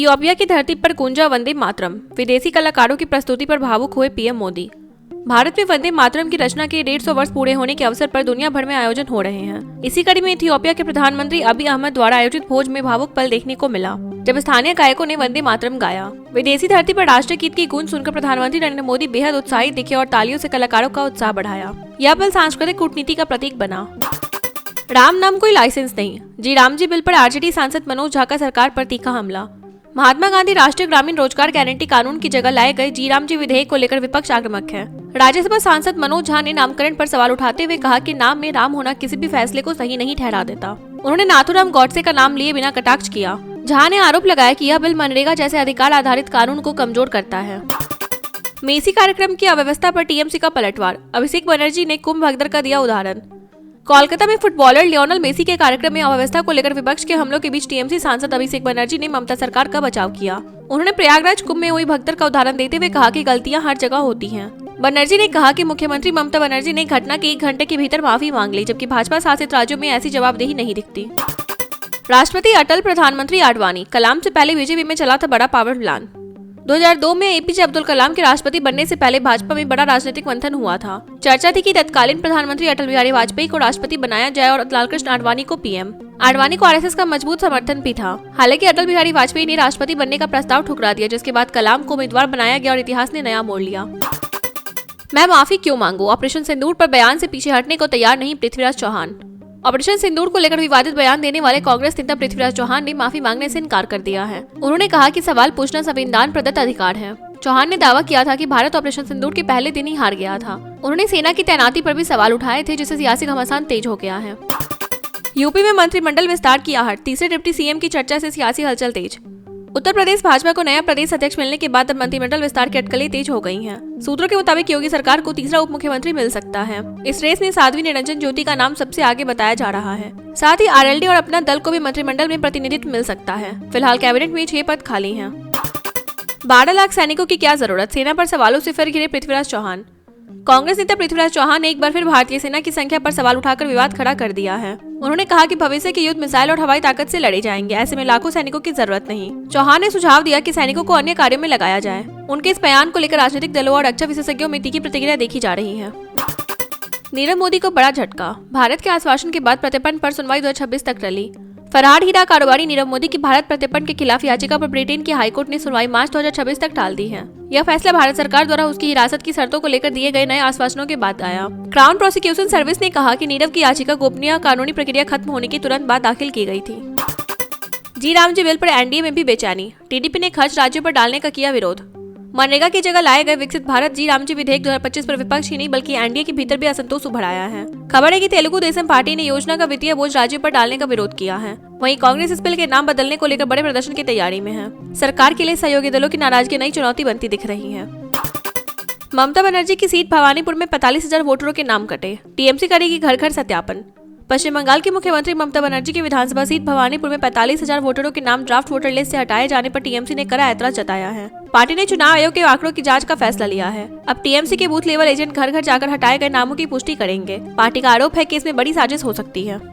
Ethiopia की धरती पर गूंजा वंदे मातरम। विदेशी कलाकारों की प्रस्तुति पर भावुक हुए पीएम मोदी। भारत में वंदे मातरम की रचना के 150 वर्ष पूरे होने के अवसर पर दुनिया भर में आयोजन हो रहे हैं। इसी कड़ी में इथियोपिया के प्रधानमंत्री अबी अहमद द्वारा आयोजित भोज में भावुक पल देखने को मिला, जब स्थानीय गायकों ने वंदे मातरम गाया। विदेशी धरती पर राष्ट्रीय गीत की गूंज सुनकर प्रधानमंत्री नरेंद्र मोदी बेहद उत्साहित दिखे और तालियों से कलाकारों का उत्साह बढ़ाया। यह पल सांस्कृतिक कूटनीति का प्रतीक बना। राम नाम कोई लाइसेंस नहीं, जी राम जी बिल पर आरजेडी सांसद मनोज झा का सरकार पर तीखा हमला। महात्मा गांधी राष्ट्रीय ग्रामीण रोजगार गारंटी कानून की जगह लाए गए जी राम जी विधेयक को लेकर विपक्ष आक्रामक है। राज्यसभा सांसद मनोज झा ने नामकरण पर सवाल उठाते हुए कहा कि नाम में राम होना किसी भी फैसले को सही नहीं ठहरा देता। उन्होंने नाथूराम गॉडसे का नाम लिए बिना कटाक्ष किया। झा ने आरोप लगाया कि यह बिल मनरेगा जैसे अधिकार आधारित कानून को कमजोर करता है। मेसी कार्यक्रम की अव्यवस्था पर टीएमसी का पलटवार। अभिषेक बनर्जी ने कुंभ भगदड़ का दिया उदाहरण। कोलकाता में फुटबॉलर लियोनेल मेसी के कार्यक्रम में अव्यवस्था को लेकर विपक्ष के हमलों के बीच टीएमसी सांसद अभिषेक बनर्जी ने ममता सरकार का बचाव किया। उन्होंने प्रयागराज कुंभ में हुई भगदड़ का उदाहरण देते हुए कहा कि गलतियां हर जगह होती हैं। बनर्जी ने कहा कि मुख्यमंत्री ममता बनर्जी ने घटना के 1 घंटे के भीतर माफी मांग ली, जबकि भाजपा शासित राज्यों में ऐसी जवाबदेही नहीं दिखती। राष्ट्रपति अटल, प्रधानमंत्री आडवाणी। कलाम से पहले बीजेपी में चला था बड़ा पावर प्लान। 2002 में एपीजे अब्दुल कलाम के राष्ट्रपति बनने से पहले भाजपा में बड़ा राजनीतिक मंथन हुआ था। चर्चा थी कि तत्कालीन प्रधानमंत्री अटल बिहारी वाजपेयी को राष्ट्रपति बनाया जाए और लालकृष्ण आडवाणी को पीएम। आडवाणी को आरएसएस का मजबूत समर्थन भी था। हालांकि अटल बिहारी वाजपेयी ने राष्ट्रपति बनने का प्रस्ताव ठुकरा दिया, जिसके बाद कलाम को उम्मीदवार बनाया गया और इतिहास ने नया मोड़ लिया। मैं माफी क्यों मांगू? ऑपरेशन सिंदूर पर बयान से पीछे हटने को तैयार नहीं पृथ्वीराज चौहान। ऑपरेशन सिंदूर को लेकर विवादित बयान देने वाले कांग्रेस नेता पृथ्वीराज चौहान ने माफी मांगने से इनकार कर दिया है। उन्होंने कहा कि सवाल पूछना संविधान प्रदत्त अधिकार है। चौहान ने दावा किया था कि भारत ऑपरेशन सिंदूर के पहले दिन ही हार गया था। उन्होंने सेना की तैनाती पर भी सवाल उठाए थे, जिससे सियासी घमासान तेज हो गया है। यूपी में मंत्रिमंडल विस्तार की आहट। तीसरे डिप्टी सीएम की चर्चा से सियासी हलचल तेज। उत्तर प्रदेश भाजपा को नया प्रदेश अध्यक्ष मिलने के बाद अब मंत्रिमंडल विस्तार की अटकलें तेज हो गई हैं। सूत्रों के मुताबिक योगी सरकार को तीसरा उप मुख्यमंत्री मिल सकता है। इस रेस में साध्वी निरंजन ज्योति का नाम सबसे आगे बताया जा रहा है। साथ ही आरएलडी और अपना दल को भी मंत्रिमंडल में प्रतिनिधित्व मिल सकता है। फिलहाल कैबिनेट में 6 पद खाली हैं। 12 लाख सैनिकों की क्या जरूरत? सेना पर सवालों से फिर घिरे पृथ्वीराज चौहान। कांग्रेस नेता पृथ्वीराज चौहान ने एक बार फिर भारतीय सेना की संख्या पर सवाल उठाकर विवाद खड़ा कर दिया है। उन्होंने कहा कि भविष्य के युद्ध मिसाइल और हवाई ताकत से लड़े जाएंगे, ऐसे में लाखों सैनिकों की जरूरत नहीं। चौहान ने सुझाव दिया कि सैनिकों को अन्य कार्यों में लगाया जाए। उनके इस बयान को लेकर राजनीतिक दलों और रक्षा विशेषज्ञों में तीखी प्रतिक्रिया देखी जा रही है। नीरव मोदी को बड़ा झटका। भारत के आश्वासन के बाद प्रत्यर्पण पर सुनवाई 2026 तक टली। फरार हीरा कारोबारी नीरव मोदी की भारत प्रत्यर्पण के खिलाफ याचिका पर ब्रिटेन की हाईकोर्ट ने सुनवाई मार्च 2026 तक टाल दी है। यह फैसला भारत सरकार द्वारा उसकी हिरासत की शर्तों को लेकर दिए गए नए आश्वासनों के बाद आया। क्राउन प्रोसिक्यूशन सर्विस ने कहा कि नीरव की याचिका गोपनीय कानूनी प्रक्रिया खत्म होने के तुरंत बाद दाखिल की गई थी। जी राम जी बिल पर एनडीए में भी बेचैनी। टीडीपी ने खर्च राज्यों पर डालने का किया विरोध। मनरेगा की जगह लाए गए विकसित भारत जी राम जी विधेयक 2025 पर विपक्ष ही नहीं बल्कि एनडीए के भीतर भी असंतोष उभर आया है। खबर है कि तेलुगु देशम पार्टी ने योजना का वित्तीय बोझ राज्यों पर डालने का विरोध किया है। वहीं कांग्रेस इस बिल के नाम बदलने को लेकर बड़े प्रदर्शन की तैयारी में है। सरकार के लिए सहयोगी दलों की नाराजगी नई चुनौती बनती दिख रही है। ममता बनर्जी की सीट भवानीपुर में 45,000 वोटरों के नाम कटे। टीएमसी करेगी घर घर सत्यापन। पश्चिम बंगाल की मुख्यमंत्री ममता बनर्जी की विधानसभा सीट भवानीपुर में 45,000 वोटरों के नाम ड्राफ्ट वोटर लिस्ट से हटाए जाने पर टीएमसी ने कड़ा ऐतराज जताया है। पार्टी ने चुनाव आयोग के आंकड़ों की जांच का फैसला लिया है। अब टीएमसी के बूथ लेवल एजेंट घर घर जाकर हटाए गए नामों की पुष्टि करेंगे। पार्टी का आरोप है कि इसमें बड़ी साजिश हो सकती है।